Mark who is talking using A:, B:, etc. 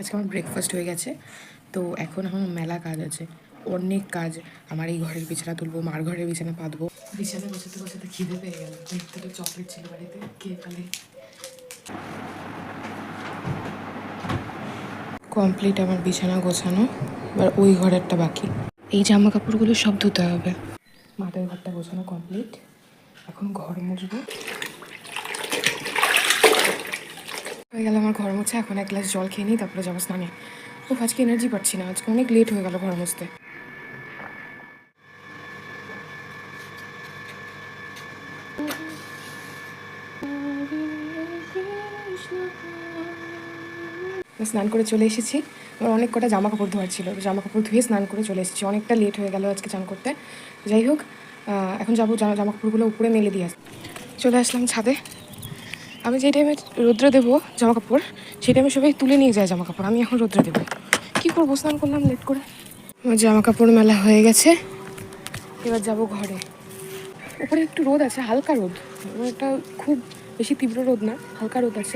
A: আজকে আমার ব্রেকফাস্ট হয়ে গেছে। তো এখন আমার মেলা কাজ আছে, অনেক কাজ। আমার এই ঘরের বিছানা তুলবো, মার ঘরের বিছানা পাতবো। বিছানা বসাতে বসাতে খিদে পেয়ে গেল। একটা চকলেট ছিল বাড়িতে, খেয়ে ফেলে। কমপ্লিট আমার বিছানা গোছানো, এবার ওই ঘরেরটা বাকি। এই জামা কাপড়গুলো সব ধুতে হবে। মাথার ঘরটা গোছানো কমপ্লিট, এখন ঘর মুছবো। হয়ে গেল আমার ঘর মুছা। এখন এক গ্লাস জল খেয়ে নিই, তারপরে যাবো স্নানে। ও আজকে এনার্জি পাচ্ছি না, আজকে অনেক লেট হয়ে গেল ঘর মুছতে। স্নান করে চলে এসেছি। আমার অনেক কটা জামা কাপড় ধোয়ার ছিল, জামা কাপড় ধুয়ে স্নান করে চলে এসেছি। অনেকটা লেট হয়ে গেল আজকে চান করতে। যাই হোক, এখন যাবো জামা কাপড়গুলো উপরে মেলে দিয়ে আসতে। চলে আসলাম ছাদে। আমি যেই টাইমে রোদ্রে দেবো জামা কাপড়, সেই টাইমে সবাই তুলে নিয়ে যায় জামা কাপড়। আমি এখন রোদ্রে দেবো, কী করবো? স্নান করলাম লেট করে। আমার জামা কাপড় মেলা হয়ে গেছে, এবার যাব ঘরে। উপরে একটু রোদ আছে, হালকা রোদ, একটা খুব বেশি তীব্র রোদ না, হালকা রোদ আছে।